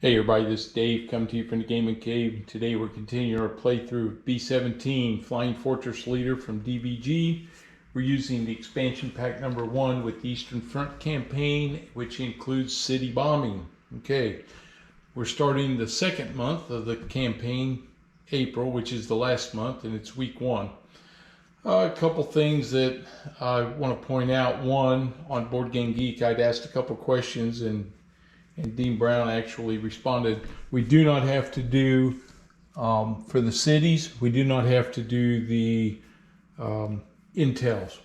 Hey everybody, this is Dave coming to you from the Gaming Cave. Today we're continuing our playthrough of B-17 Fling Fortress Leader from DVG. We're using the expansion pack number 1 with the Eastern Front campaign, which includes city bombing. Okay, we're starting the second month of the campaign, April, which is the last month, and it's week 1. A couple things that I want to point out. One, on Board Game Geek, I'd asked a couple questions and Dean Brown actually responded. We do not have to do, for the cities, we do not have to do the intels.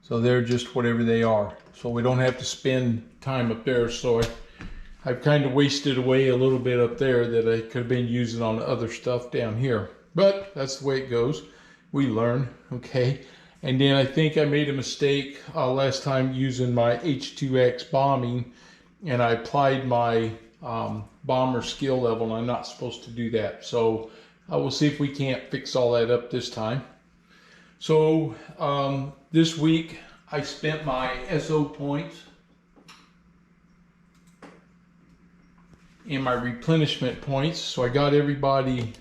So they're just whatever they are. So we don't have to spend time up there. So I've kind of wasted away a little bit up there that I could have been using on other stuff down here. But that's the way it goes. We learn, okay? And then I think I made a mistake last time using my H2X bombing, and I applied my bomber skill level, and I'm not supposed to do that. So we'll see if we can't fix all that up this time. So this week I spent my SO points and my replenishment points. So I got everybody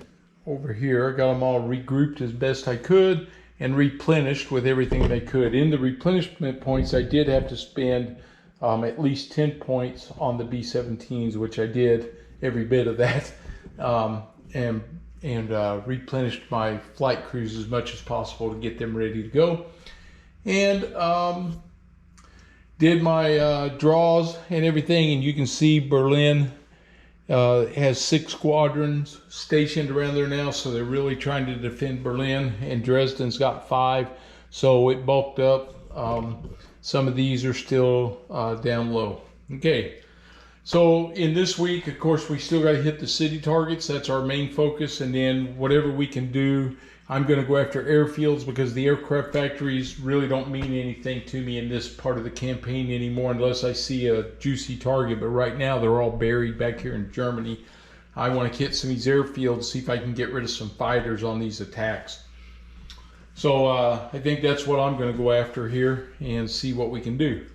over here. I got them all regrouped as best I could and replenished with everything they could. In the replenishment points, I did have to spend at least 10 points on the B-17s, which I did every bit of that, and replenished my flight crews as much as possible to get them ready to go, and did my draws and everything. And you can see Berlin has 6 squadrons stationed around there now, so they're really trying to defend Berlin, and Dresden's got 5, so it bulked up. Some of these are still down low. Okay, so in this week, of course, we still got to hit the city targets. That's our main focus. And then whatever we can do, I'm going to go after airfields, because the aircraft factories really don't mean anything to me in this part of the campaign anymore unless I see a juicy target. But right now, they're all buried back here in Germany. I want to hit some of these airfields, see if I can get rid of some fighters on these attacks. So I think that's what I'm going to go after here and see what we can do.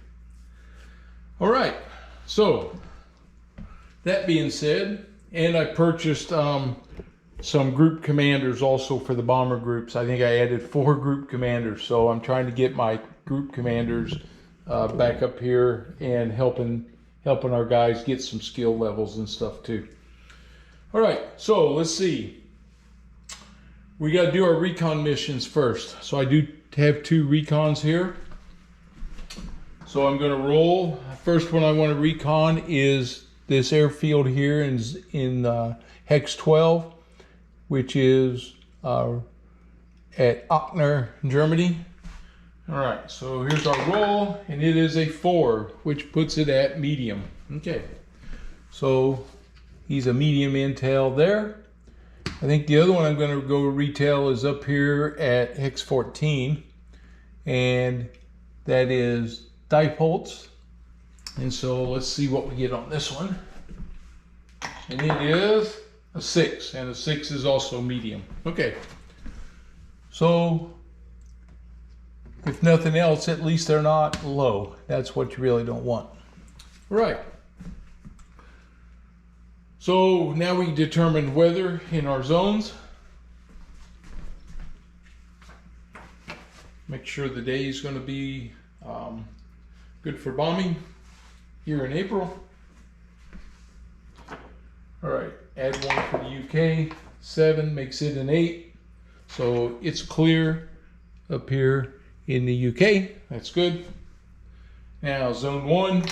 All right, so that being said, and I purchased some group commanders also for the bomber groups. I think I added 4 group commanders, so I'm trying to get my group commanders back up here and helping our guys get some skill levels and stuff too. All right, so let's see. We got to do our recon missions first. So I do have 2 recons here. So I'm going to roll. First one I want to recon is this airfield here in Hex 12, which is at Aachen, Germany. All right, so here's our roll, and it is a 4, which puts it at medium. Okay, so he's a medium intel there. I think the other one I'm going to go retail is up here at Hex 14, and that is Diepholz. And so let's see what we get on this one. And it is a 6, and a 6 is also medium. Okay, so if nothing else, at least they're not low. That's what you really don't want. All right. So now we determine weather in our zones. Make sure the day is going to be good for bombing here in April. All right, add 1 for the UK. 7 makes it an 8. So it's clear up here in the UK. That's good. Now zone 1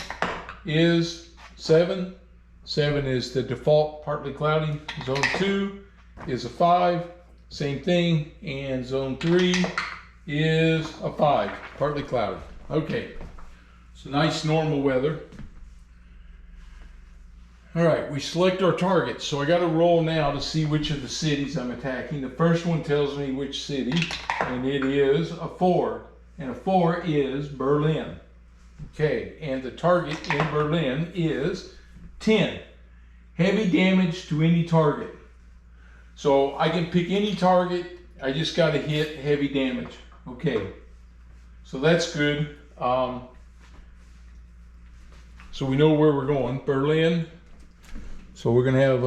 is 7. 7 is the default, partly cloudy. Zone 2 is a 5, same thing. And zone 3 is a 5, partly cloudy. Okay, so nice normal weather. All right, we select our targets. So I got to roll now to see which of the cities I'm attacking. The first one tells me which city, and it is a 4. And a 4 is Berlin. Okay, and the target in Berlin is 10. Heavy damage to any target. So I can pick any target. I just got to hit heavy damage. Okay, so that's good. So we know where we're going. Berlin. So we're going to have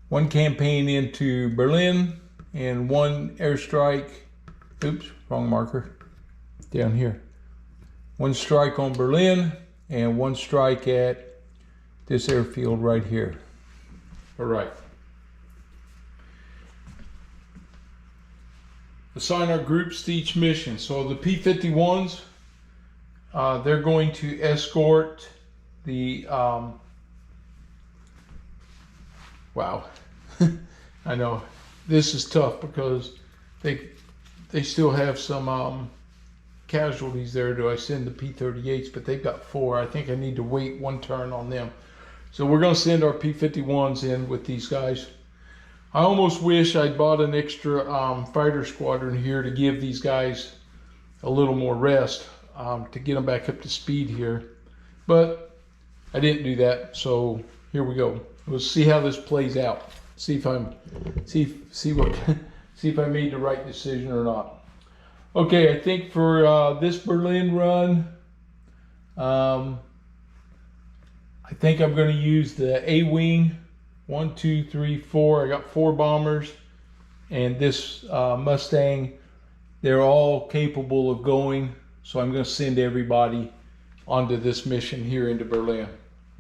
one campaign into Berlin and one airstrike. Oops, wrong marker. Down here. One strike on Berlin and one strike at this airfield right here. All right. Assign our groups to each mission. So the P-51s, they're going to escort the, wow, I know this is tough because they still have some casualties there. Do I send the P-38s? But they've got 4. I think I need to wait one turn on them. So we're going to send our P-51s in with these guys. I almost wish I'd bought an extra fighter squadron here to give these guys a little more rest to get them back up to speed here. But I didn't do that, so here we go. We'll see how this plays out. See if I made the right decision or not. Okay, I think for this Berlin run, I think I'm going to use the A-wing. 1, 2, 3, 4. I got 4 bombers, and this Mustang. They're all capable of going, so I'm going to send everybody onto this mission here into Berlin.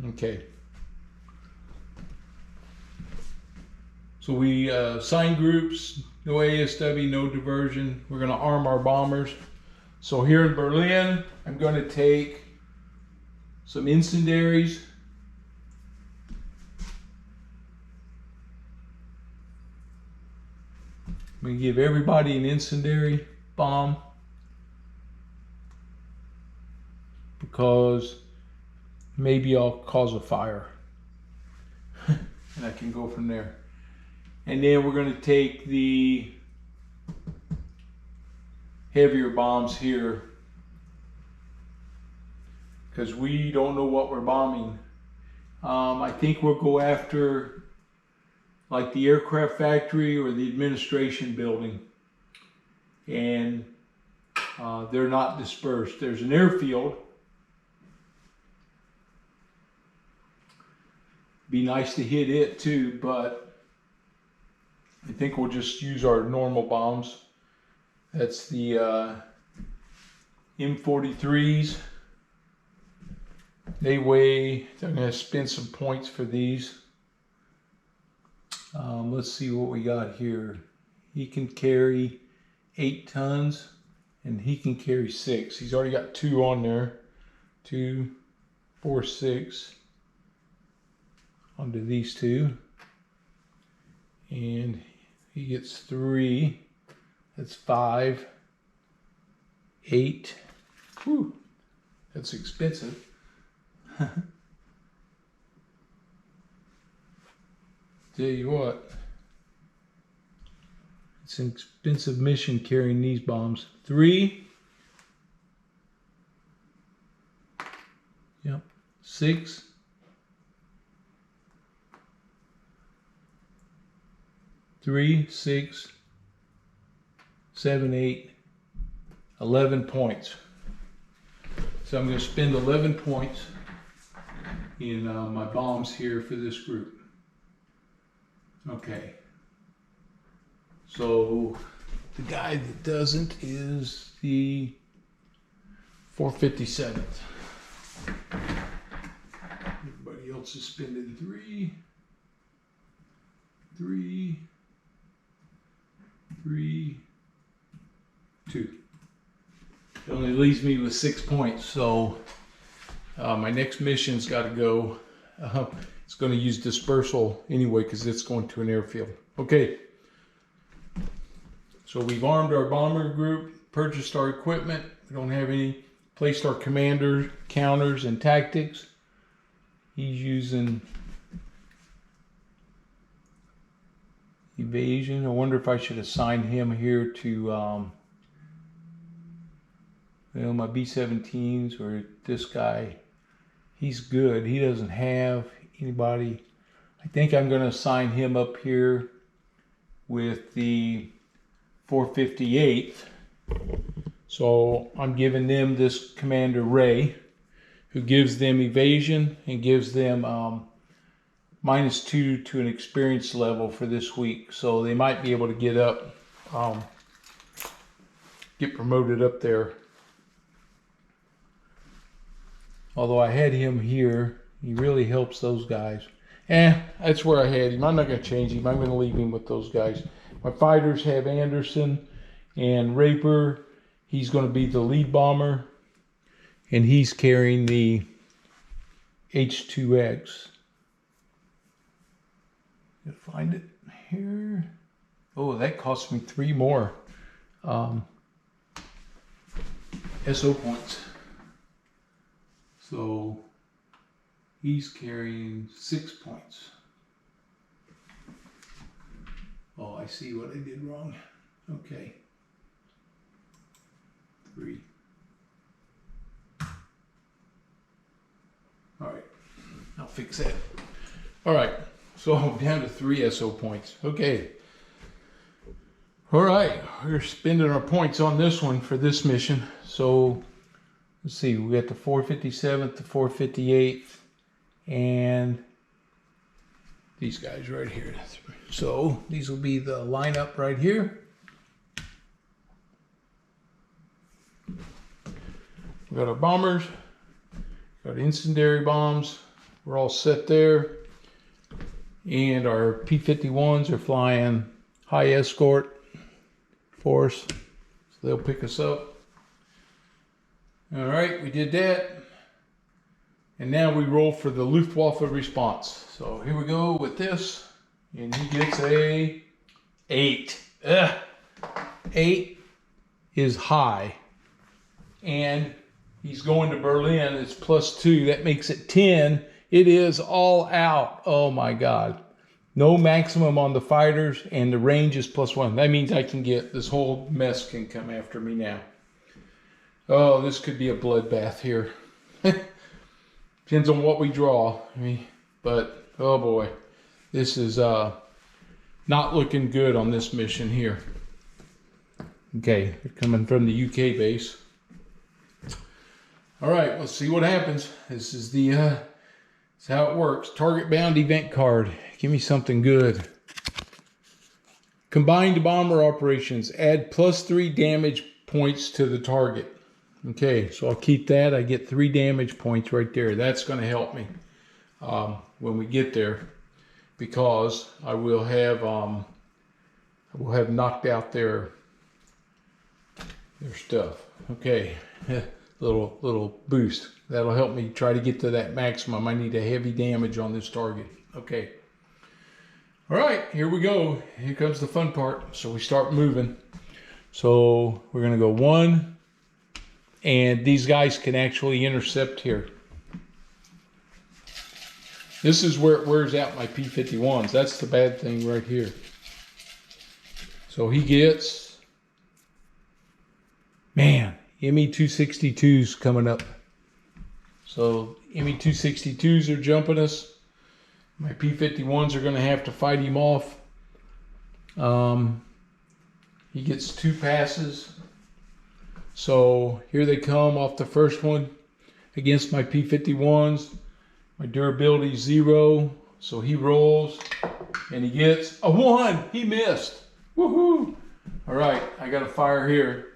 Okay. So we assign groups, no ASW, no diversion. We're going to arm our bombers. So here in Berlin, I'm going to take some incendiaries. I'm going to give everybody an incendiary bomb because maybe I'll cause a fire and I can go from there. And then we're going to take the heavier bombs here because we don't know what we're bombing. I think we'll go after like the aircraft factory or the administration building. And they're not dispersed. There's an airfield. Be nice to hit it too, but I think we'll just use our normal bombs. That's the M43s. They weigh, I'm gonna spend some points for these. Let's see what we got here. He can carry 8 tons and he can carry 6. He's already got 2 on there. 2, 4, 6 onto these 2. And he gets 3. That's 5, 8. Whew, that's expensive. Tell you what, it's an expensive mission carrying these bombs. 3, yep, 6, 3, 6, 7, 8, 11 points. So I'm going to spend 11 points in my bombs here for this group. Okay, so the guy that doesn't is the 457th. Everybody else is spending 3, 3, 3, 2. It only leaves me with 6 points, so my next mission's got to go. It's going to use dispersal anyway because it's going to an airfield. Okay, so we've armed our bomber group, purchased our equipment. We don't have any, placed our commander, counters, and tactics. He's using evasion. I wonder if I should assign him here to well, my B-17s or this guy. He's good. He doesn't have anybody. I think I'm going to assign him up here with the 458th. So I'm giving them this Commander Ray, who gives them evasion and gives them -2 to an experience level for this week. So they might be able to get up, get promoted up there. Although I had him here, he really helps those guys. That's where I had him. I'm not going to change him. I'm going to leave him with those guys. My fighters have Anderson and Raper. He's going to be the lead bomber. And he's carrying the H2X. You'll find it here. Oh, that cost me 3 more SO points. So he's carrying 6 points. Oh, I see what I did wrong. Okay. 3. All right, I'll fix that. All right, so I'm down to 3 SO points. Okay. All right, we're spending our points on this one for this mission. So let's see, we got the 457th, the 458th, and these guys right here. So these will be the lineup right here. We got our bombers, got incendiary bombs. We're all set there. And our P-51s are flying high escort force, so they'll pick us up. All right, we did that. And now we roll for the Luftwaffe response. So here we go with this. And he gets a 8. 8 is high. And he's going to Berlin. It's +2. That makes it 10. It is all out. Oh my God. No maximum on the fighters, and the range is +1. That means I can get, this whole mess can come after me now. Oh, this could be a bloodbath here. Depends on what we draw. But, oh boy. This is not looking good on this mission here. Okay, they're coming from the UK base. All right, let's see what happens. This is the that's how it works. Target bound event card. Give me something good. Combined bomber operations. Add +3 damage points to the target. Okay, so I'll keep that. I get 3 damage points right there. That's going to help me when we get there, because I will have knocked out their stuff. Okay. Little boost. That'll help me try to get to that maximum. I need a heavy damage on this target. Okay. All right, here we go. Here comes the fun part. So we start moving. So we're going to go 1. And these guys can actually intercept here. This is where it wears out my P-51s. That's the bad thing right here. So he gets... Man. ME-262s coming up. So ME-262s are jumping us. My P-51s are going to have to fight him off. He gets 2 passes. So here they come off the first one against my P-51s. My durability is 0. So he rolls and he gets a 1. He missed. Woohoo! All right, I got a fire here.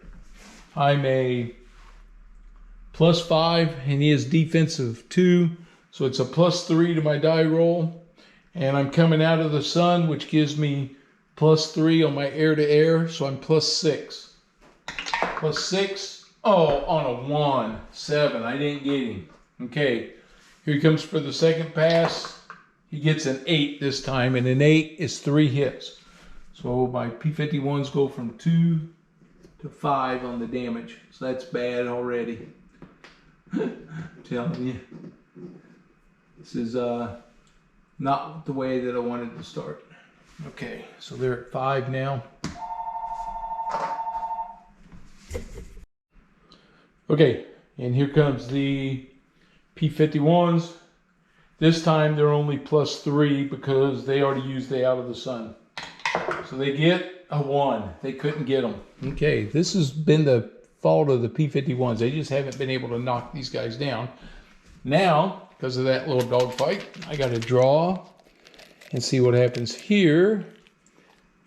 I'm a +5, and he is defensive 2. So it's a +3 to my die roll. And I'm coming out of the sun, which gives me +3 on my air-to-air. So I'm +6. +6. Oh, on a 1. 7. I didn't get him. Okay. Here he comes for the second pass. He gets an 8 this time. And an 8 is 3 hits. So my P-51s go from 2 to 5 on the damage. So that's bad already. Telling you. This is not the way that I wanted to start. Okay, so they're at 5 now. Okay, and here comes the P-51s. This time they're only +3 because they already used the out of the sun. So they get a 1. They couldn't get them. Okay, this has been the fault of the P-51s. They just haven't been able to knock these guys down. Now, because of that little dogfight, I got to draw and see what happens here.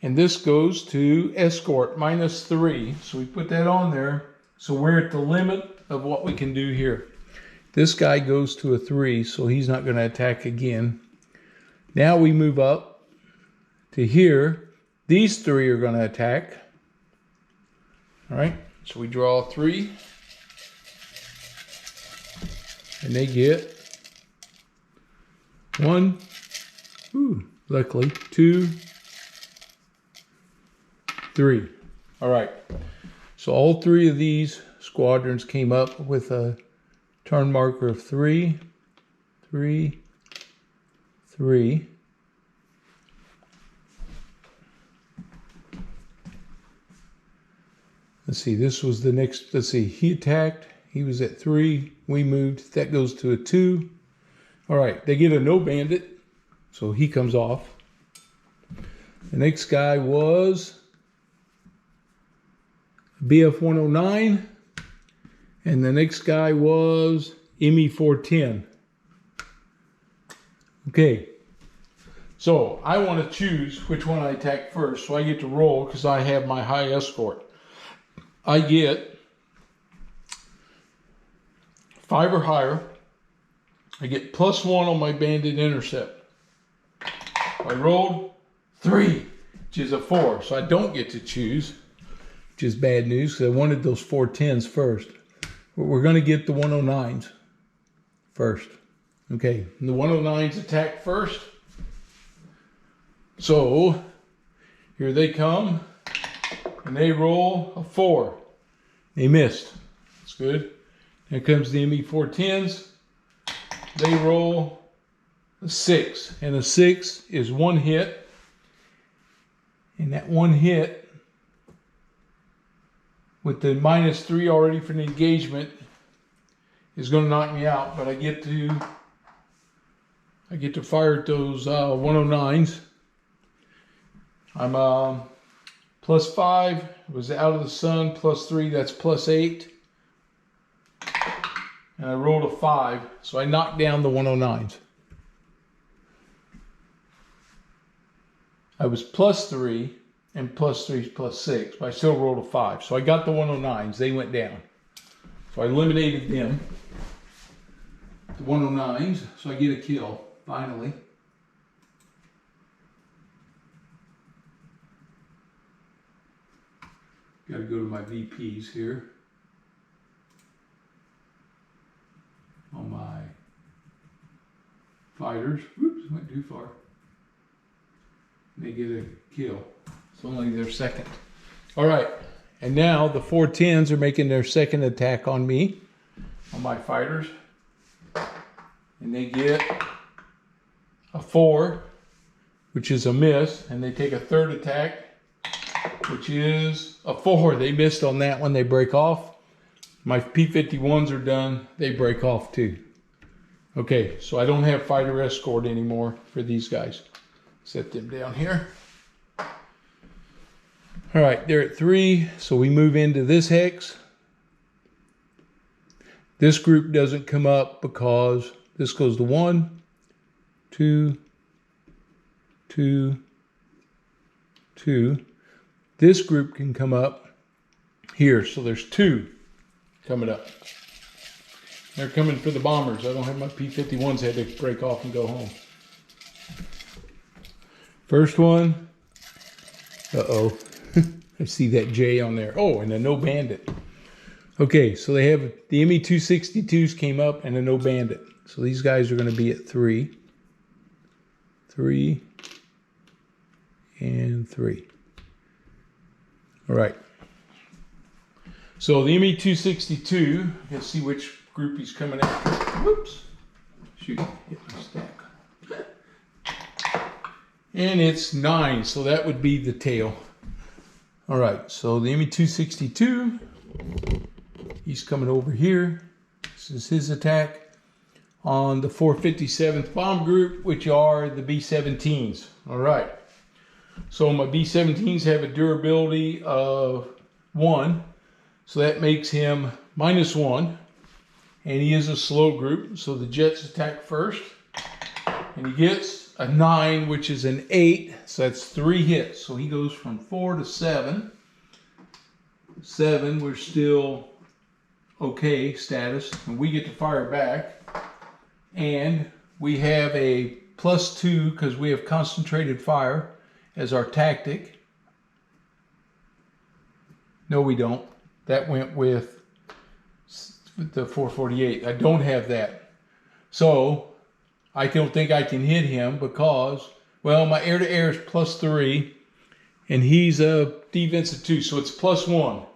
And this goes to escort, -3. So we put that on there. So we're at the limit of what we can do here. This guy goes to a 3, so he's not going to attack again. Now we move up to here. These 3 are going to attack. All right, so we draw 3. And they get 1, luckily, 2, 3. All right, so all 3 of these squadrons came up with a turn marker of 3, 3, 3. Let's see, this was the next, let's see, he attacked, he was at 3, we moved, that goes to a 2. All right, they get a no bandit, so he comes off. The next guy was BF-109, and the next guy was ME-410. Okay, so I want to choose which one I attack first, so I get to roll because I have my high escort. I get 5 or higher. I get +1 on my bandit intercept. I rolled 3, which is a 4, so I don't get to choose, which is bad news because I wanted those 410s first. But we're going to get the 109s first. Okay, and the 109s attack first. So here they come, and they roll a 4. They missed. That's good. Here comes the ME-410s. They roll a 6, and a 6 is 1 hit. And that 1 hit, with the -3 already for the engagement, is going to knock me out. But I get to fire at those 109s. I'm +5. Was out of the sun. +3. That's +8. And I rolled a 5, so I knocked down the 109s. I was +3, and +3 is +6, but I still rolled a 5. So I got the 109s. They went down. So I eliminated them. The 109s, so I get a kill, finally. Got to go to my VPs here. On my fighters. Whoops, went too far. They get a kill. It's only their second. All right, and now the 410s are making their second attack on me, on my fighters. And they get a 4, which is a miss, and they take a third attack, which is a 4. They missed on that one, they break off. My P-51s are done, they break off too. Okay, so I don't have fighter escort anymore for these guys. Set them down here. All right, they're at 3, so we move into this hex. This group doesn't come up because this goes to 1, 2, 2, 2. This group can come up here, so there's 2 coming up. They're coming for the bombers. I don't have my P-51s, had to break off and go home. First one. Uh-oh. I see that J on there. Oh, and a no bandit. Okay, so they have the ME-262s came up and a no bandit. So these guys are going to be at 3. 3. And 3. All right. So the ME-262, let's see which group he's coming after. Whoops. Shoot, hit my stack. And it's 9, so that would be the tail. All right, so the ME-262, he's coming over here. This is his attack on the 457th Bomb Group, which are the B-17s. All right. So my B-17s have a durability of 1. So that makes him -1. And he is a slow group. So the jets attack first. And he gets a 9, which is an 8. So that's 3 hits. So he goes from 4 to 7. 7, we're still okay status. And we get to fire back. And we have a +2 because we have concentrated fire as our tactic. No, we don't. That went with the 448. I don't have that. So I don't think I can hit him because, well, my air-to-air is +3 and he's a defense of 2, so it's +1. All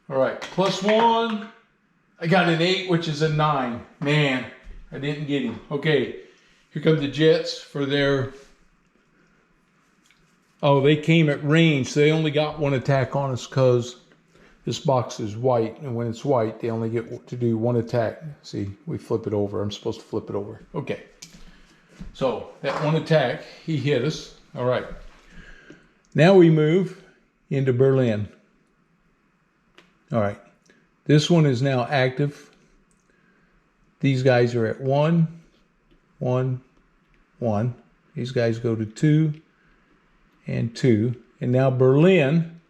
right, +1. I got an 8, which is a 9. Man, I didn't get him. Okay, here come the Jets for their... Oh, they came at range, so they only got 1 attack on us because this box is white, and when it's white, they only get to do 1 attack. See, we flip it over. I'm supposed to flip it over. Okay. So, that 1 attack, he hit us. All right. Now we move into Berlin. All right. This one is now active. These guys are at 1, 1, 1. These guys go to 2 and 2. And now Berlin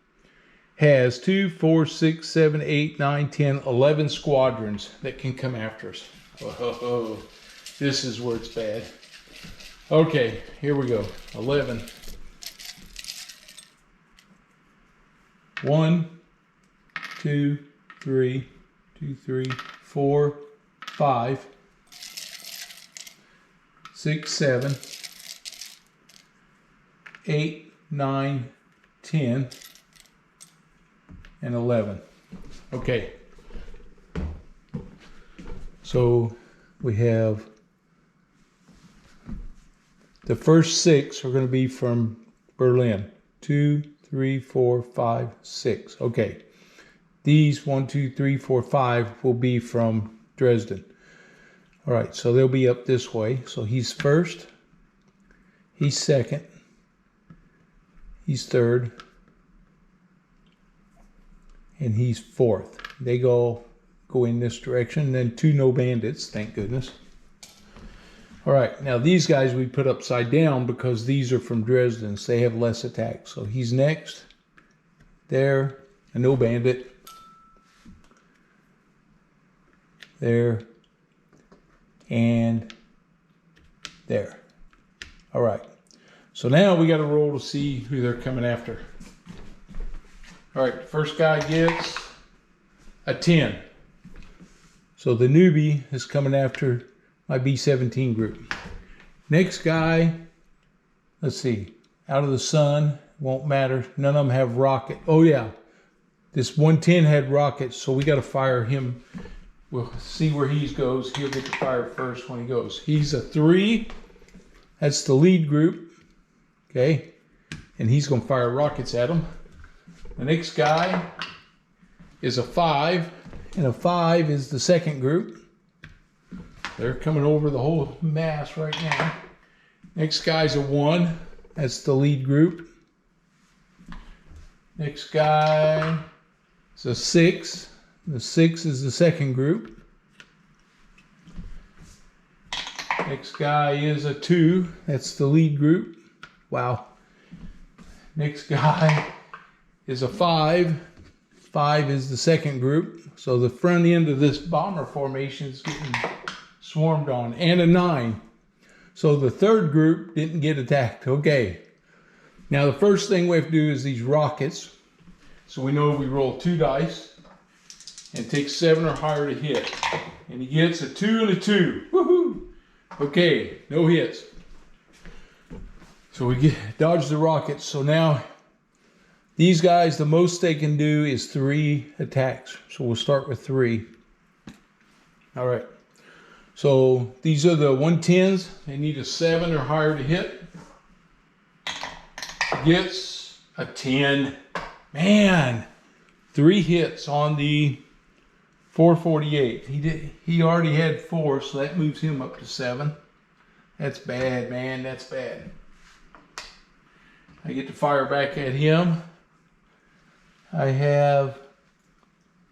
has 2, 4, 6, 7, 8, 9, 10, 11 squadrons that can come after us. Oh, this is where it's bad. Okay, here we go. 11. 1, 2, 3, 2, 3, 4, 5, 6, 7, 8, 9, 10, and 11. Okay. So we have the first 6 are going to be from Berlin. 2, 3, 4, 5, 6. Okay. These 1, 2, 3, 4, 5 will be from Dresden. All right, so they'll be up this way. So he's first, he's second, he's third, and he's fourth. They go in this direction. Then 2 no bandits, thank goodness. All right, now these guys we put upside down because these are from Dresden, so they have less attack. So he's next, there, a no bandit, there, and there. All right, so now we got to roll to see who they're coming after. All right, first guy gets a 10. So the newbie is coming after my B-17 group. Next guy, let's see, out of the sun, won't matter. None of them have rocket. Oh yeah, this 110 had rockets, so we got to fire him. We'll see where he goes. He'll get to fire first when he goes. He's a 3. That's the lead group. Okay, and he's going to fire rockets at him. The next guy is a 5, and a 5 is the second group. They're coming over the whole mass right now. Next guy's a 1. That's the lead group. Next guy is a 6. The 6 is the second group. Next guy is a 2. That's the lead group. Wow. Next guy is a 5. 5 is the second group. So the front end of this bomber formation is getting swarmed on. And a 9. So the third group didn't get attacked. Okay. Now the first thing we have to do is these rockets. So we know we roll 2 dice and take 7 or higher to hit. And he gets a 2 and a 2. Woohoo! Okay, no hits. So we dodge the rockets. So now these guys, the most they can do is 3 attacks. So we'll start with 3. All right. So these are the 110s. They need a 7 or higher to hit. Gets a 10. Man, 3 hits on the 448. He already had 4, so that moves him up to 7. That's bad, man. That's bad. I get to fire back at him. I have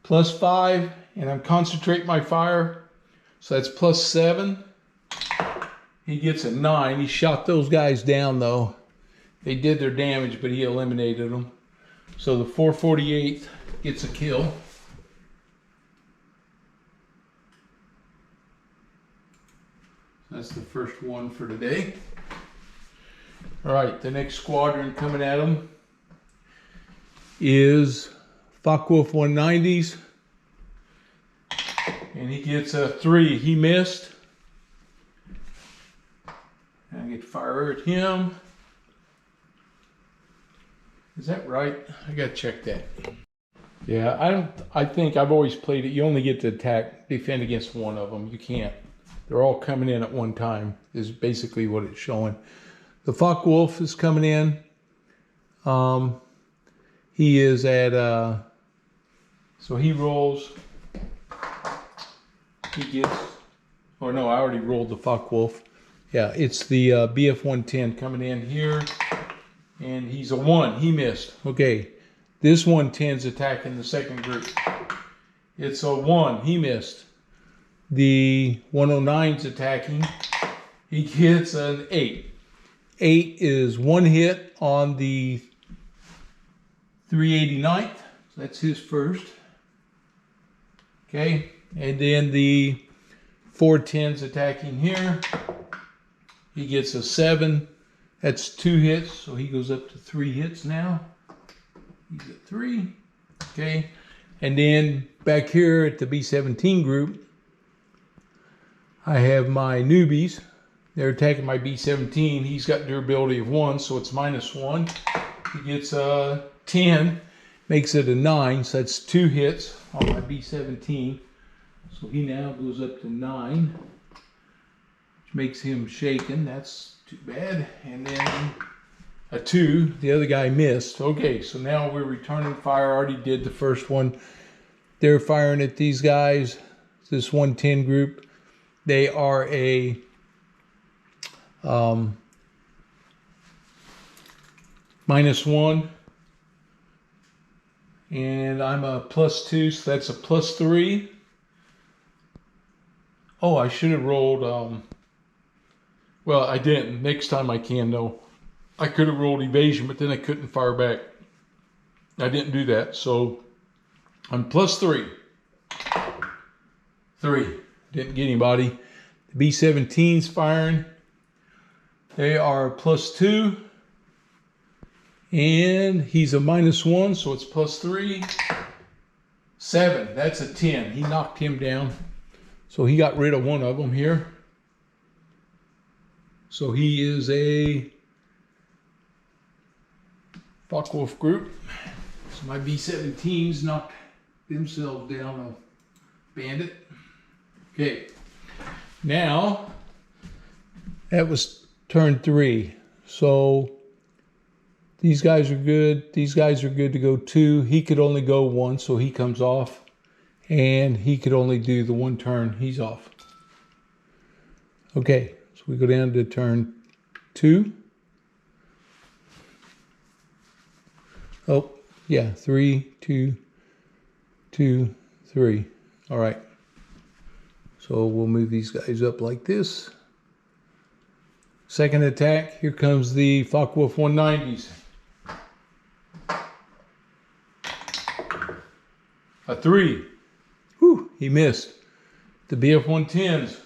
+5, and I'm concentrating my fire. So that's +7. He gets a 9. He shot those guys down though. They did their damage, but he eliminated them. So the 448 gets a kill. That's the first one for today. All right, the next squadron coming at him is Focke-Wulf 190s. And he gets a 3. He missed. And I get to fire at him. Is that right? I gotta check that. Yeah, I think I've always played it. You only get to defend against one of them. You can't. They're all coming in at one time, is basically what it's showing. The Focke-Wulf is coming in. He is at, so he rolls. He gets, oh no, I already rolled the Focke-Wulf. Yeah, it's the BF 110 coming in here. And he's a 1. He missed. Okay, this 110's attacking the second group. It's a 1. He missed. The 109's attacking. He gets an 8. 8 is 1 hit on the 389th. So that's his first. Okay, and then the 410's attacking here. He gets a 7. That's 2 hits, so he goes up to 3 hits now. He's at 3. Okay, and then back here at the B-17 group, I have my newbies. They're attacking my B-17. He's got durability of 1, so it's -1. He gets a 10, makes it a 9, so that's 2 hits on my B-17. So he now goes up to 9, which makes him shaken. That's too bad. And then a 2. The other guy missed. Okay, so now we're returning fire. I already did the first one. They're firing at these guys, this 110 group. They are a -1. And I'm a +2, so that's a +3. Oh, I should have rolled, well, I didn't. Next time I can, though. I could have rolled evasion, but then I couldn't fire back. I didn't do that, so I'm +3. 3. Didn't get anybody. The B-17's firing. They are +2. And he's a -1, so it's +3. 7. That's a 10. He knocked him down. So he got rid of one of them here. So he is a Focke-Wulf group. So my B-17s knocked themselves down a bandit. Okay. Now, that was turn 3. So these guys are good. These guys are good to go 2. He could only go 1, so he comes off. And he could only do the 1 turn. He's off. Okay, so we go down to turn 2. Oh, yeah, 3, 2, 2, 3. All right. So we'll move these guys up like this. Second attack, here comes the Focke-Wulf 190s. A 3. Whew, he missed. The BF 110s.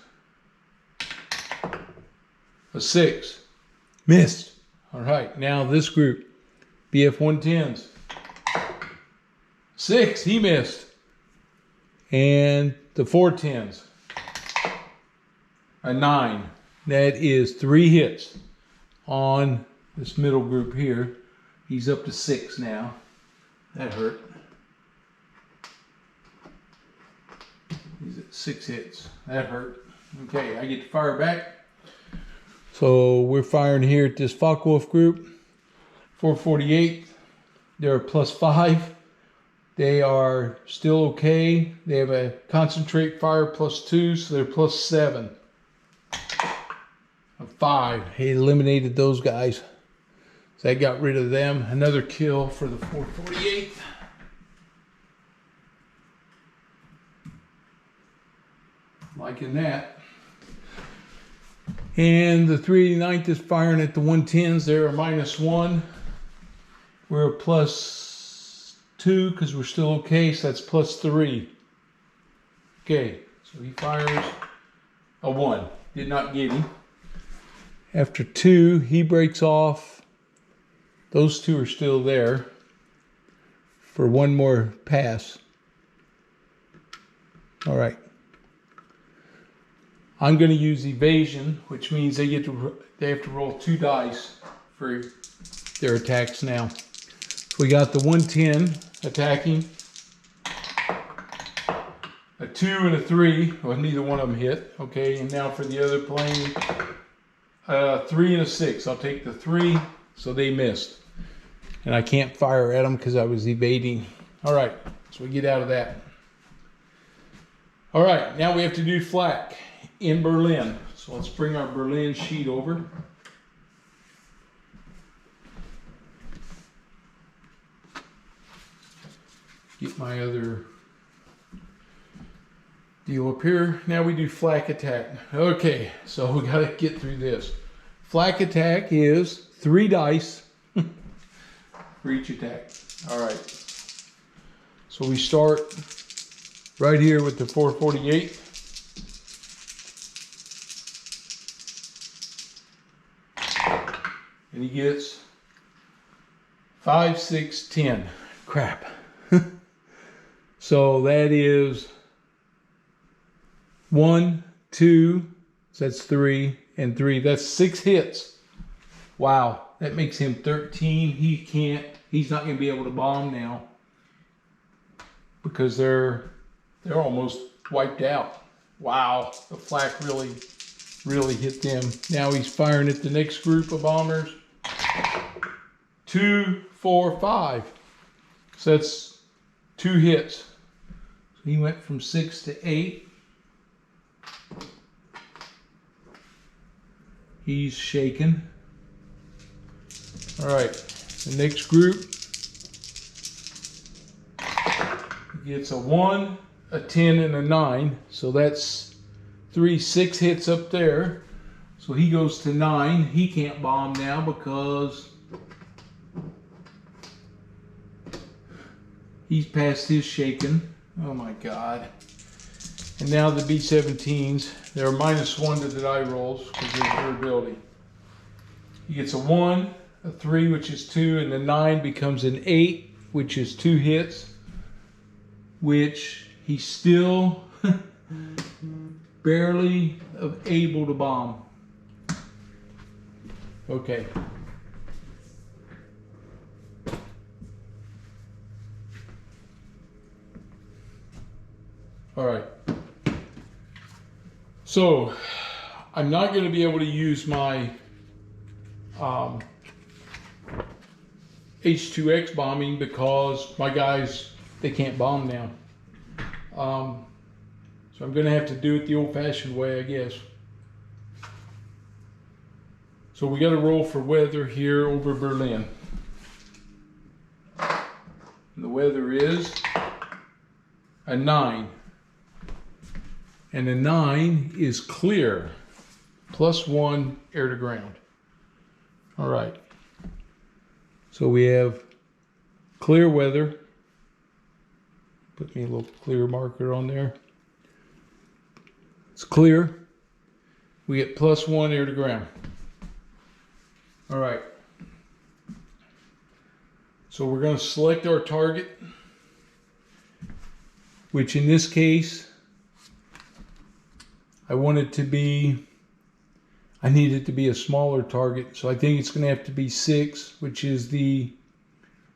A 6. Missed. All right, now this group. BF 110s. 6, he missed. And the 410s. A 9. That is 3 hits on this middle group here. He's up to 6 now. That hurt. He's at 6 hits. That hurt. Okay, I get to fire back. So we're firing here at this Focke-Wulf group. 448. They're a +5. They are still okay. They have a concentrate fire +2, so they're +7. A 5. He eliminated those guys. So that got rid of them. Another kill for the 448. Liking that. And the 389th is firing at the 110s. They're a -1. We're a +2 because we're still okay, so that's +3. Okay, so he fires a 1. Did not get him. After 2, he breaks off. Those 2 are still there for one more pass. All right. I'm going to use evasion, which means they have to roll 2 dice for their attacks now. So we got the 110 attacking, a 2 and a 3. Well, neither one of them hit. Okay, and now for the other plane, 3 and a 6. I'll take the 3, so they missed. And I can't fire at them because I was evading. All right, so we get out of that. All right, now we have to do flak in Berlin. So let's bring our Berlin sheet over. Get my other deal up here. Now we do flak attack. Okay, so we gotta get through this. Flak attack is 3 dice for each attack. All right. So we start right here with the 448. And he gets 5, 6, 10. Crap. So that is 1, 2, so that's 3, and 3. That's 6 hits. Wow, that makes him 13. He's not going to be able to bomb now because they're almost wiped out. Wow, the flak really hit them. Now he's firing at the next group of bombers. 2, 4, 5. So that's 2 hits. So he went from 6 to 8. He's shaken. All right, the next group gets a 1, a 10, and a 9. So that's 3, 6 hits up there. So he goes to 9. He can't bomb now because he's past his shaken. Oh my God. And now the B-17s, they're -1 to the die rolls because of their durability. He gets a 1, a 3, which is 2, and the 9 becomes an 8, which is 2 hits, which he's still barely able to bomb. Okay. All right. So I'm not going to be able to use my H2X bombing because my guys, they can't bomb now. So I'm going to have to do it the old-fashioned way, I guess. So we got to roll for weather here over Berlin. And the weather is a 9. And a 9 is clear, +1 air to ground. All right. So we have clear weather. Put me a little clear marker on there. It's clear. We get +1 air to ground. All right. So we're going to select our target, which in this case, I need it to be a smaller target. So I think it's going to have to be 6, which is the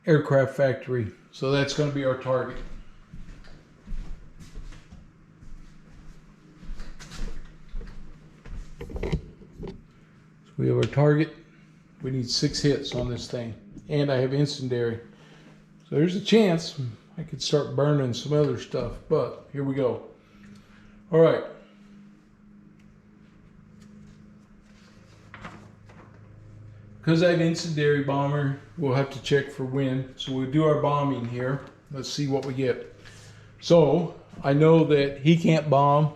aircraft factory. So that's going to be our target. So we have our target. We need 6 hits on this thing. And I have incendiary. So there's a chance I could start burning some other stuff. But here we go. All right. Because I have incendiary bomber, we'll have to check for wind. So we'll do our bombing here. Let's see what we get. So I know that he can't bomb.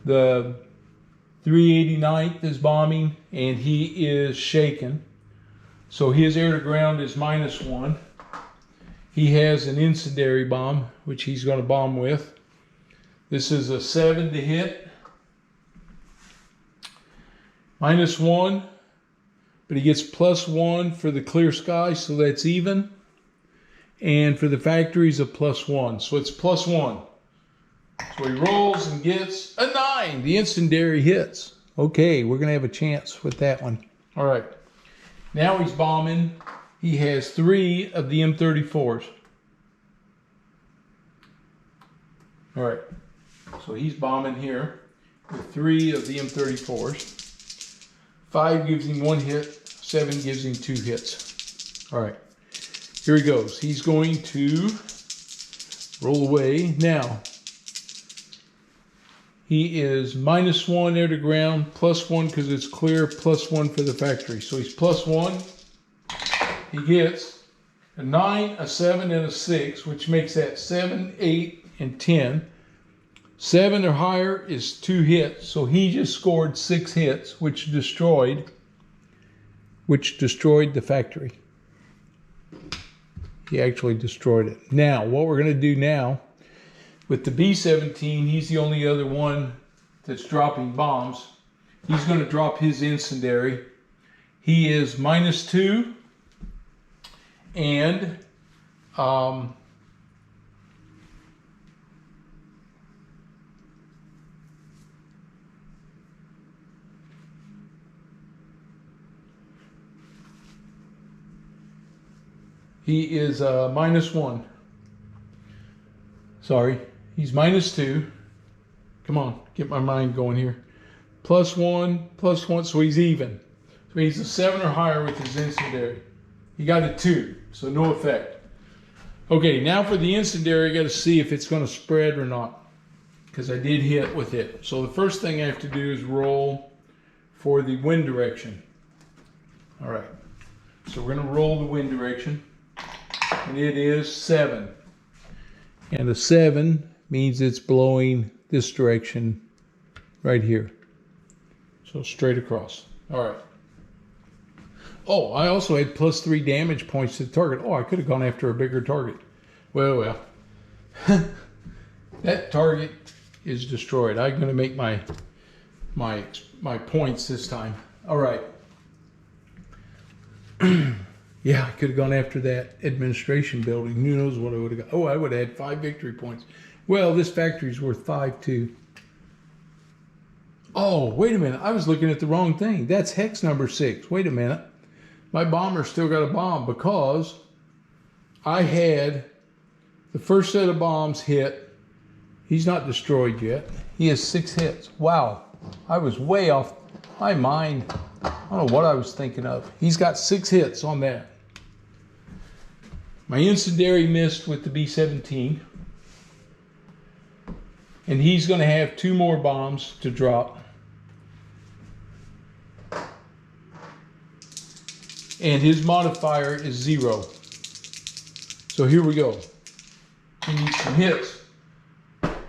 The 389th is bombing, and he is shaken. So his air to ground is -1. He has an incendiary bomb, which he's going to bomb with. This is a 7 to hit. -1, but he gets +1 for the clear sky, so that's even. And for the factories, a +1, so it's +1. So he rolls and gets a 9. The incendiary hits. Okay, we're going to have a chance with that one. All right. Now he's bombing. He has 3 of the M34s. All right. So he's bombing here with 3 of the M34s. 5 gives him 1 hit. 7 gives him 2 hits. All right. Here he goes. He's going to roll away. Now, he is -1 air to ground, +1 because it's clear, +1 for the factory. So he's +1. He gets a 9, a 7, and a 6, which makes that 7, 8, and 10. 7 or higher is 2 hits. So he just scored 6 hits, which destroyed the factory. He actually destroyed it. Now, what we're going to do now, with the B-17, he's the only other one that's dropping bombs. He's going to drop his incendiary. He is -2, and he is -1. Sorry, he's -2. Come on, get my mind going here. +1, +1, so he's even. So he's a 7 or higher with his incendiary. He got a 2, so no effect. Okay, now for the incendiary, I got to see if it's going to spread or not, because I did hit with it. So the first thing I have to do is roll for the wind direction. All right, so we're going to roll the wind direction, and it is 7. And a 7 means it's blowing this direction right here. So straight across. All right. Oh, I also had +3 damage points to the target. Oh, I could have gone after a bigger target. Well. That target is destroyed. I'm going to make my points this time. All right. Yeah, I could have gone after that administration building. Who knows what I would have got. Oh, I would have had 5 victory points. Well, this factory's worth 5 too. Oh, wait a minute. I was looking at the wrong thing. That's hex number 6. Wait a minute. My bomber still got a bomb because I had the first set of bombs hit. He's not destroyed yet. He has 6 hits. Wow. I was way off my mind. I don't know what I was thinking of. He's got 6 hits on that. My incendiary missed with the B-17. And he's going to have 2 more bombs to drop. And his modifier is 0. So here we go. He needs some hits.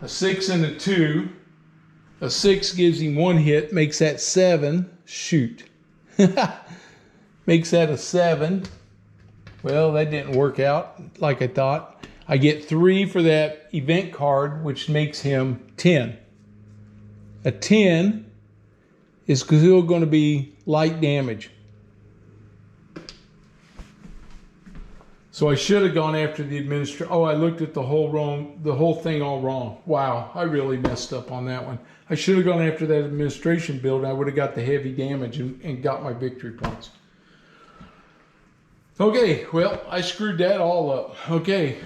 A 6 and a 2. A 6 gives him 1 hit, makes that 7. Shoot. Makes that a 7. Well, that didn't work out like I thought. I get 3 for that event card, which makes him 10. A 10 is still going to be light damage. So I should have gone after the administrator. Oh, I looked at the whole thing all wrong. Wow, I really messed up on that one. I should have gone after that administration build. I would have got the heavy damage and got my victory points. Okay, well, I screwed that all up. Okay,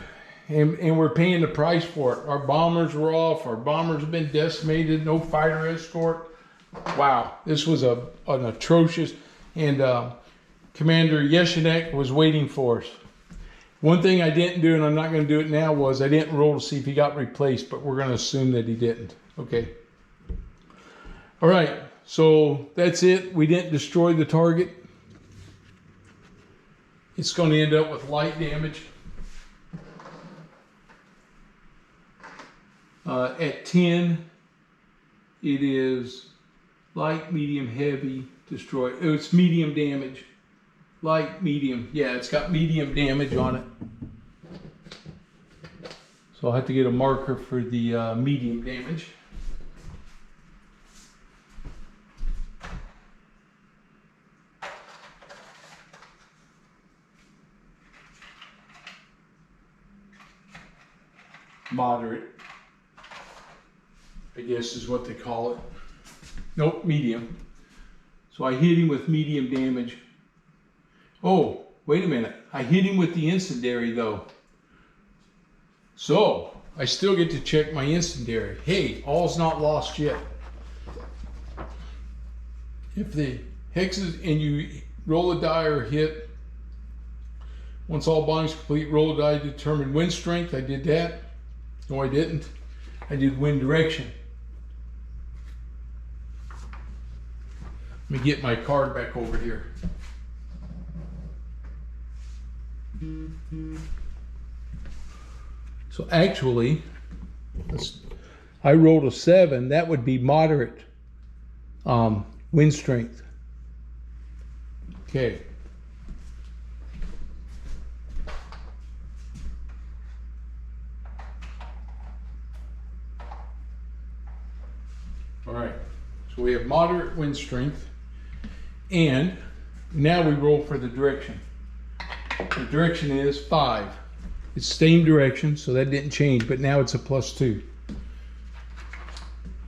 and we're paying the price for it. Our bombers were off. Our bombers have been decimated. No fighter escort. Wow, this was an atrocious. And Commander Yeshinek was waiting for us. One thing I didn't do, and I'm not going to do it now, was I didn't roll to see if he got replaced, but we're going to assume that he didn't. Okay. All right, so that's it. We didn't destroy the target. It's going to end up with light damage. At 10, it is light, medium, heavy, destroy. Oh, it's medium damage. Light, medium. Yeah, it's got medium damage on it. So I'll have to get a marker for the medium damage. Moderate, I guess is what they call it. Nope, medium. So I hit him with medium damage. Oh, wait a minute. I hit him with the incendiary though. So I still get to check my incendiary. Hey, all's not lost yet. If the hexes and you roll a die or hit, once all bindings complete, roll a die to determine wind strength. I did that. No, I didn't. I did wind direction. Let me get my card back over here. So actually, I rolled a 7. That would be moderate wind strength. Okay. All right, so we have moderate wind strength, and now we roll for the direction. The direction is 5. It's same direction, so that didn't change, but now it's a +2.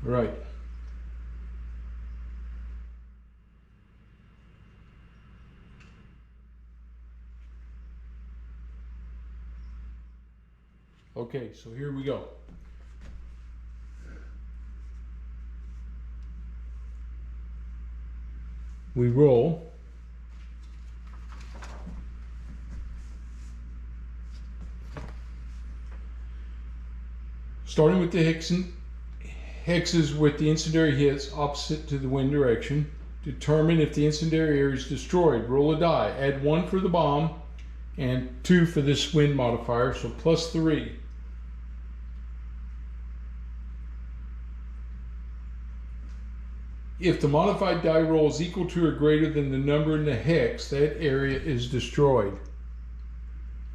All right. Okay, so here we go. We roll. Starting with the hexes with the incendiary hits opposite to the wind direction. Determine if the incendiary area is destroyed. Roll a die. Add 1 for the bomb and 2 for this wind modifier, so +3. If the modified die roll is equal to or greater than the number in the hex, that area is destroyed.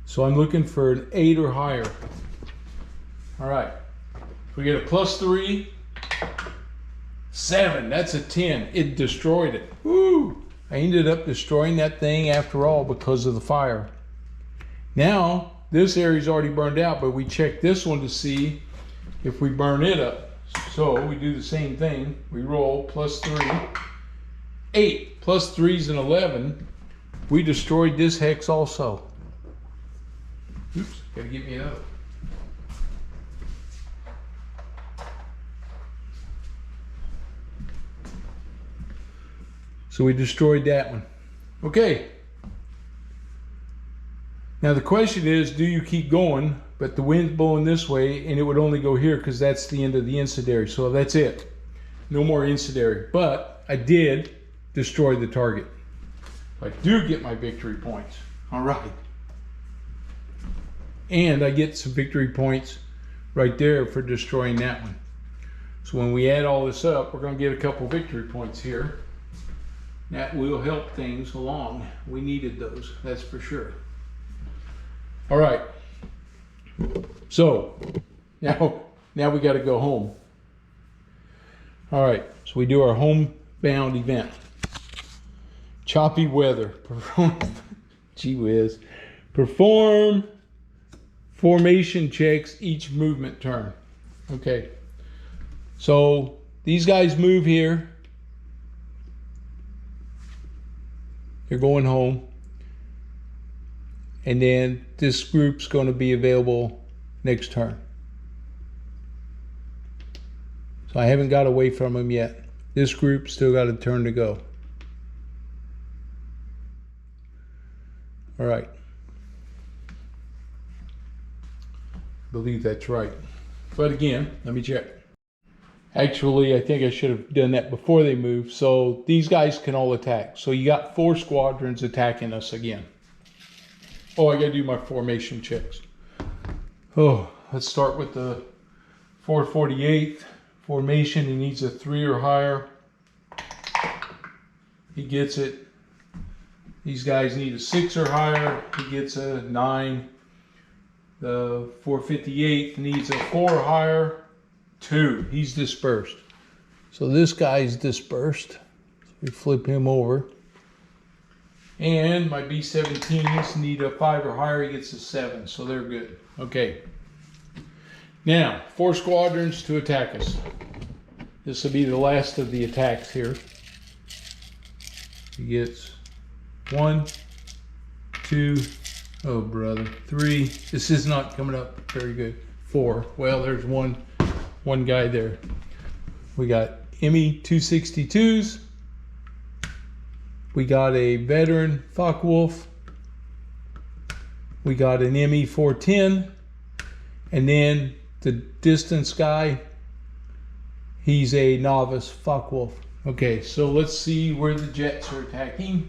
So I'm looking for an 8 or higher. All right. We get a +3, 7. That's a 10. It destroyed it. Woo! I ended up destroying that thing after all because of the fire. Now, this area's already burned out, but we check this one to see if we burn it up. So we do the same thing. We roll +3, 8 +3 is an 11. We destroyed this hex also. Oops, gotta get me another. So we destroyed that one. Okay. Now the question is, do you keep going? But the wind's blowing this way, and it would only go here because that's the end of the incendiary. So that's it. No more incendiary. But I did destroy the target. I do get my victory points. All right. And I get some victory points right there for destroying that one. So when we add all this up, we're going to get a couple victory points here. That will help things along. We needed those, that's for sure. All right. So now we got to go home. All right, so we do our homebound event. Choppy weather. Gee whiz. Perform formation checks each movement turn. Okay. So these guys move here. They're going home. And then this group's going to be available next turn. So I haven't got away from them yet. This group still got a turn to go. All right. I believe that's right. But again, let me check. Actually, I think I should have done that before they move. So these guys can all attack. So you got 4 squadrons attacking us again. Oh, I gotta do my formation checks. Oh, let's start with the 448th, formation. He needs a 3 or higher. He gets it. These guys need a 6 or higher. He gets a 9. The 458 needs a 4 or higher. 2. He's dispersed. So this guy's dispersed. So we flip him over. And my B-17s need a 5 or higher. He gets a 7. So they're good. Okay. Now, 4 squadrons to attack us. This will be the last of the attacks here. He gets 1, 2, oh brother, 3. This is not coming up very good. 4. Well, there's one guy there. We got ME 262s. We got a veteran Focke-Wulf. We got an ME 410, and then the distance guy, he's a novice Focke-Wulf. Okay, so let's see where the jets are attacking.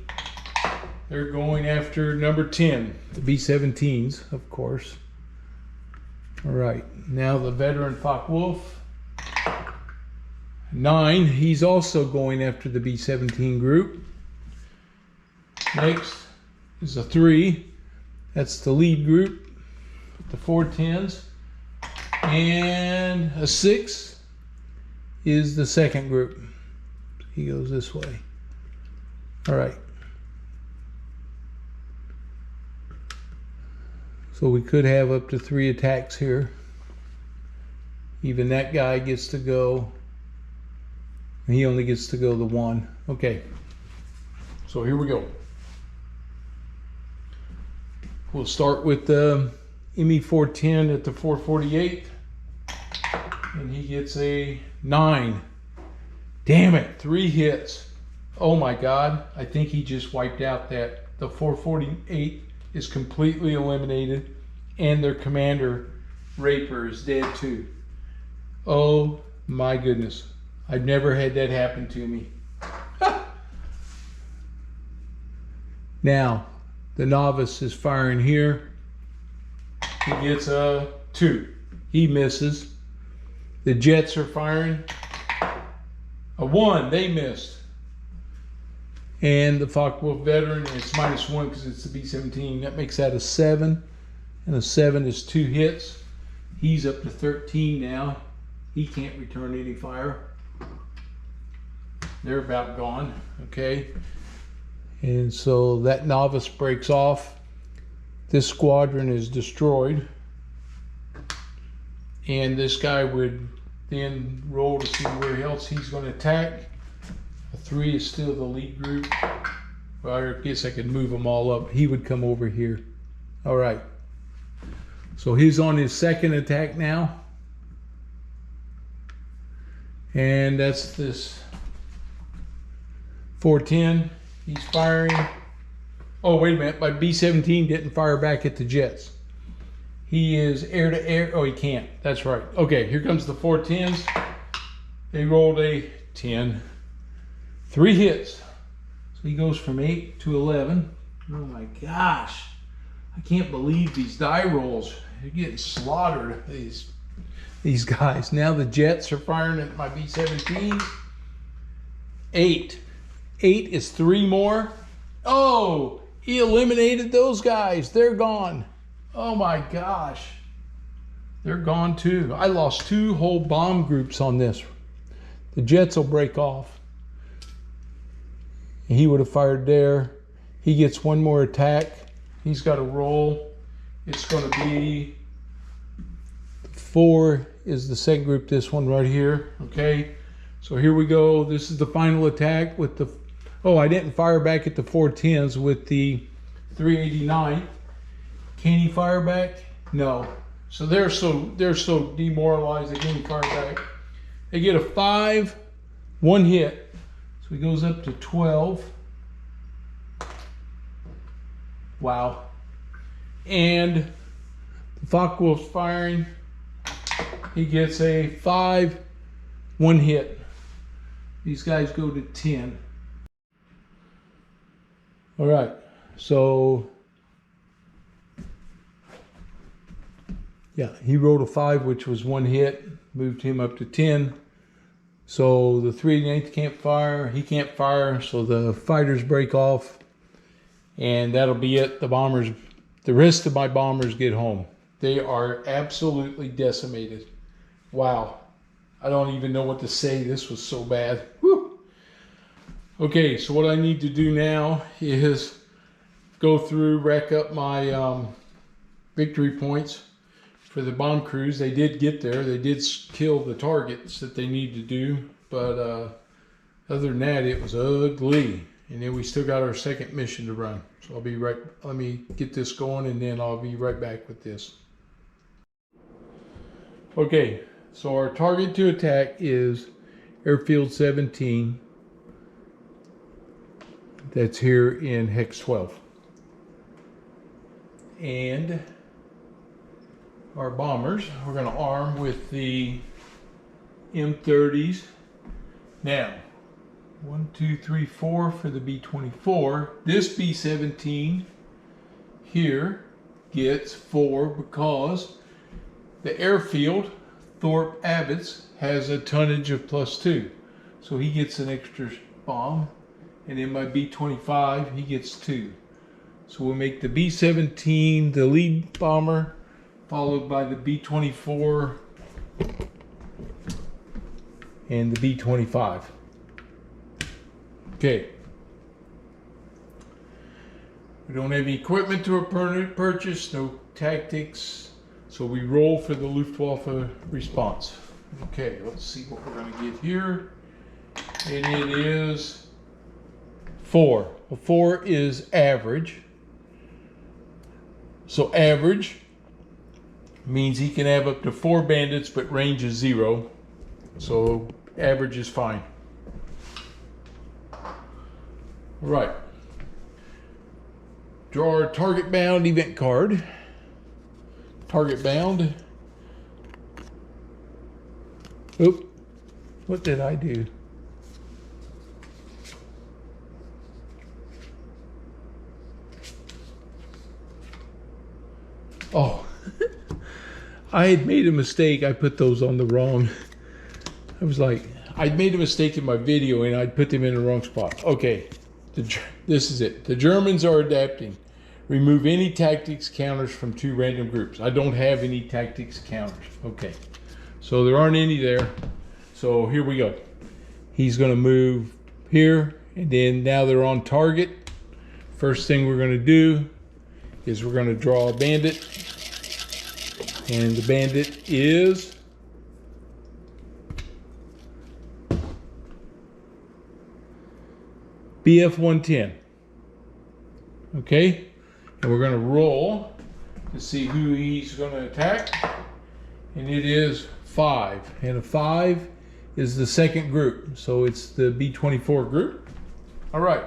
They're going after number 10, the B-17s, of course. All right, now the veteran Focke-Wulf. 9, he's also going after the B-17 group. Next is a 3. That's the lead group, the 410s. And a 6 is the second group. He goes this way. All right. So we could have up to 3 attacks here. Even that guy gets to go. And he only gets to go the 1. Okay. So here we go. We'll start with the ME 410 at the 448. And he gets a 9. Damn it, 3 hits. Oh my God, I think he just wiped out that. The 448 is completely eliminated, and their commander, Raper, is dead too. Oh my goodness, I've never had that happen to me. Now, the novice is firing here. He gets a 2. He misses. The jets are firing. A 1, they missed. And the Focke-Wulf veteran, it's -1 because it's the B-17. That makes that a 7. And a 7 is 2 hits. He's up to 13 now. He can't return any fire. They're about gone, okay? And so that novice breaks off. This squadron is destroyed. And this guy would then roll to see where else he's going to attack. A 3 is still the lead group. Well, I guess I could move them all up. He would come over here. All right. So he's on his second attack now. And that's this 410. He's firing. Oh, wait a minute. My B-17 didn't fire back at the jets. He is air to air. Oh, he can't. That's right. Okay, here comes the 410s. They rolled a 10. 3 hits. So he goes from 8 to 11. Oh my gosh. I can't believe these die rolls. They're getting slaughtered, these guys. Now the jets are firing at my B-17. 8. 8 is 3 more. Oh, he eliminated those guys. They're gone. Oh my gosh. They're gone too. I lost 2 whole bomb groups on this. The jets will break off. He would have fired there. He gets 1 more attack. He's got a roll. It's going to be 4 is the second group, this one right here. Okay. So here we go. This is the final attack with the, oh, I didn't fire back at the 410s with the 389. Can he fire back? No. So they're so demoralized they can't fire back. They get a 5, 1 hit. So he goes up to 12. Wow. And the Focke-Wulf's firing. He gets a 5, 1 hit. These guys go to 10. All right. So yeah, he rolled a 5, which was 1 hit, moved him up to 10. So the 389th can't fire, he can't fire, so the fighters break off, and that'll be it. The rest of my bombers get home. They are absolutely decimated. Wow. I don't even know what to say. This was so bad. Whew. Okay, so what I need to do now is go through, rack up my victory points for the bomb crews. They did get there. They did kill the targets that they need to do. But other than that, it was ugly. And then we still got our second mission to run. So I'll be right, let me get this going and then I'll be right back with this. Okay, so our target to attack is Airfield 17. That's here in Hex 12. And our bombers, we're going to arm with the M30s. Now, 1, 2, 3, 4 for the B-24. This B-17 here gets 4 because the airfield, Thorpe Abbott's, has a tonnage of +2. So he gets an extra bomb. And then my B-25, he gets 2. So we'll make the B-17 the lead bomber, followed by the B-24 and the B-25. Okay. We don't have any equipment to purchase, no tactics, so we roll for the Luftwaffe response. Okay, let's see what we're going to get here. And it is 4. Well, 4 is average. So average means he can have up to 4 bandits, but range is 0. So average is fine. All right. Draw our target bound event card. Target bound. Oop. What did I do? Oh, I had made a mistake. I put those on the wrong. I was like, I'd made a mistake in my video and I'd put them in the wrong spot. Okay, this is it. The Germans are adapting. Remove any tactics counters from 2 random groups. I don't have any tactics counters. Okay, so there aren't any there. So here we go. He's going to move here, and then now they're on target. First thing we're going to do is we're going to draw a bandit, and the bandit is BF-110. Okay, and we're going to roll to see who he's going to attack, and it is 5, and a 5 is the second group, so it's the B-24 group. All right,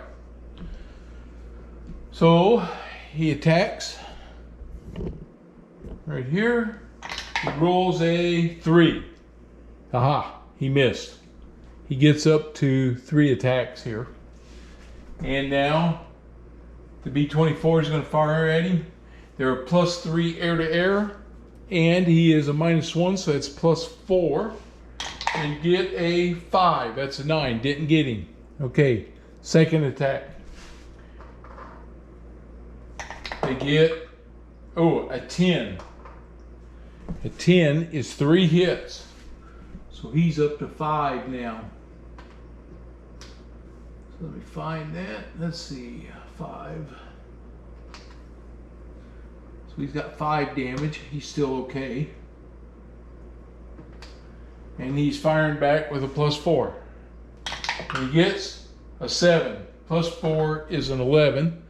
so he attacks right here. He rolls a 3. Aha, he missed. He gets up to 3 attacks here. And now the B-24 is going to fire at him. There are +3 air-to-air, and he is a -1, so that's +4. And get a 5. That's a 9. Didn't get him. Okay, second attack. They get, oh, a 10. A 10 is 3 hits. So he's up to 5 now. So let me find that. Let's see, 5. So he's got 5 damage. He's still okay. And he's firing back with a +4. And he gets a 7. +4 is an 11.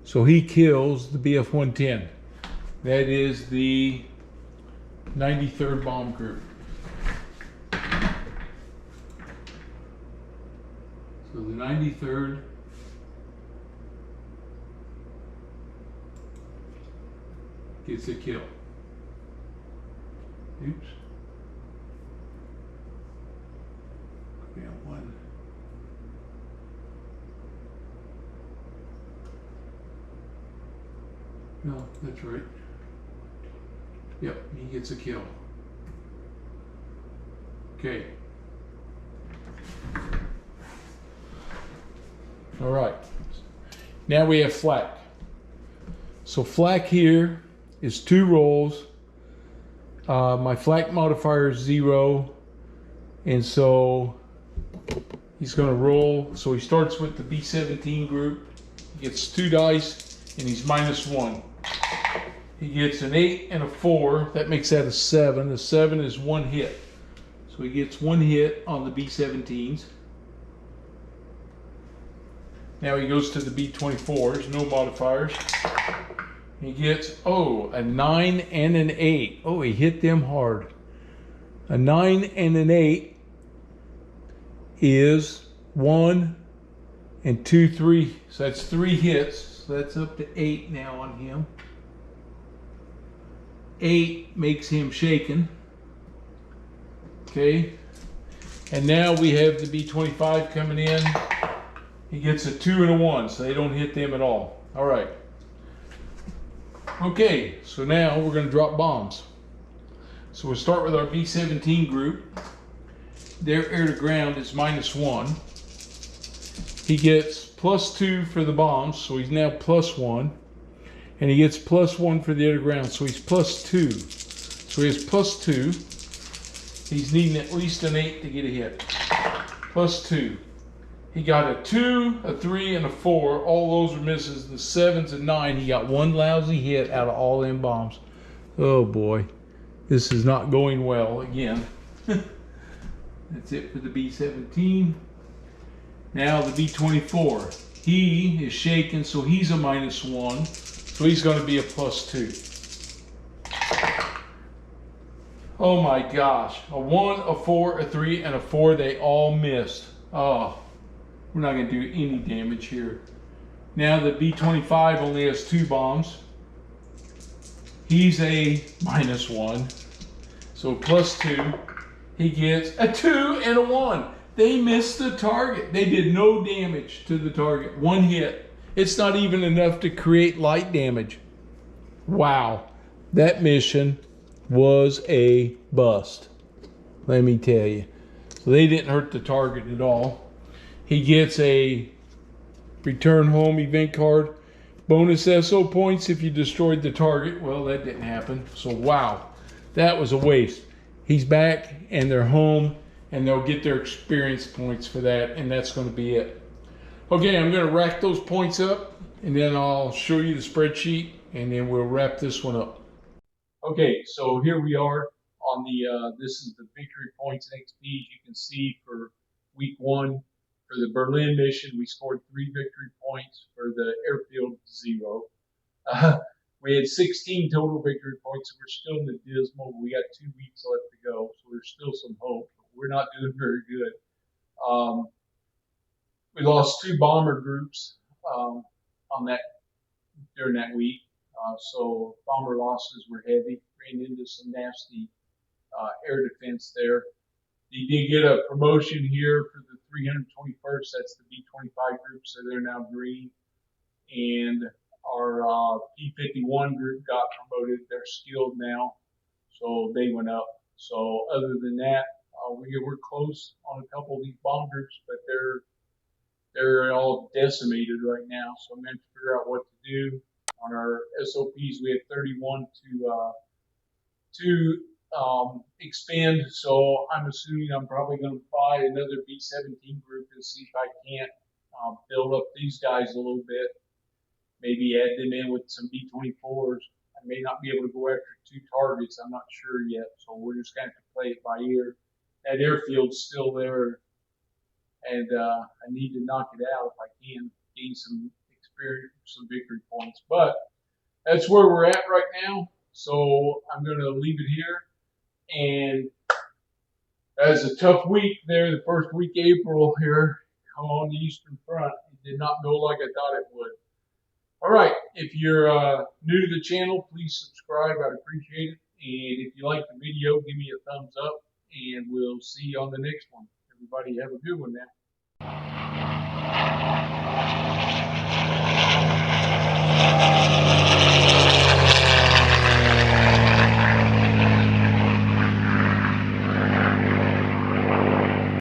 So he kills the BF-110. That is the 93rd Bomb Group. So the 93rd gets a kill. Oops. We have 1. No, that's right. Yep, he gets a kill. Okay. All right. Now we have flak. So flak here is 2 rolls. My flak modifier is 0. And so he's going to roll. So he starts with the B-17 group. He gets 2 dice and he's -1. He gets an 8 and a 4. That makes that a 7. The 7 is 1 hit. So he gets 1 hit on the B-17s. Now he goes to the B-24s, no modifiers. He gets, a 9 and an 8. Oh, he hit them hard. A 9 and an 8 is 1 and 2, 3. So that's 3 hits. So that's up to 8 now on him. 8 makes him shaken. Okay. And now we have the B-25 coming in. He gets a 2 and a 1, so they don't hit them at all. All right. Okay, so now we're going to drop bombs. So we'll start with our B-17 group. Their air to ground is -1. He gets +2 for the bombs, so he's now +1. And he gets +1 for the air to ground, so he's +2. So he has +2. He's needing at least an 8 to get a hit. +2. He got a 2, a 3, and a 4. All those are misses. The 7's and 9. He got 1 lousy hit out of all them bombs. Oh boy, this is not going well again. That's it for the B-17. Now the B-24. He is shaken, so he's a -1. So he's going to be a +2. Oh my gosh. A 1, a 4, a 3, and a 4. They all missed. Oh. We're not going to do any damage here. Now the B-25 only has 2 bombs. He's a -1. So +2. He gets a 2 and a 1. They missed the target. They did no damage to the target. 1 hit. It's not even enough to create light damage. Wow. That mission was a bust. Let me tell you. So they didn't hurt the target at all. He gets a return home event card. Bonus SO points if you destroyed the target. Well, that didn't happen. So, wow, that was a waste. He's back and they're home and they'll get their experience points for that, and that's going to be it. Okay, I'm going to rack those points up and then I'll show you the spreadsheet and then we'll wrap this one up. Okay, so here we are on the, this is the victory points and XP. You can see for week 1. For the Berlin mission, we scored 3 victory points. For the airfield, 0. We had 16 total victory points. So we're still in the dismal. We got 2 weeks left to go, so there's still some hope. But we're not doing very good. We lost 2 bomber groups during that week. So bomber losses were heavy. Ran into some nasty air defense there. He did get a promotion here for the 321st. That's the B-25 group, so they're now green. And our P-51 group got promoted. They're skilled now, so they went up. So other than that, we're close on a couple of these bomb groups, but they're all decimated right now. So I'm going to figure out what to do. On our SOPs, we had 31 to expand, so I'm assuming I'm probably going to buy another B-17 group and see if I can't build up these guys a little bit. Maybe add them in with some B-24s. I may not be able to go after 2 targets. I'm not sure yet, so we're just going to have to play it by ear. That airfield's still there, and I need to knock it out if I can gain some experience, some victory points. But that's where we're at right now, so I'm going to leave it here. And that was a tough week there, the first week of April here on the Eastern Front. It did not go like I thought it would. All right, if you're new to the channel, please subscribe. I'd appreciate it. And if you like the video, give me a thumbs up, and we'll see you on the next one. Everybody have a good one now.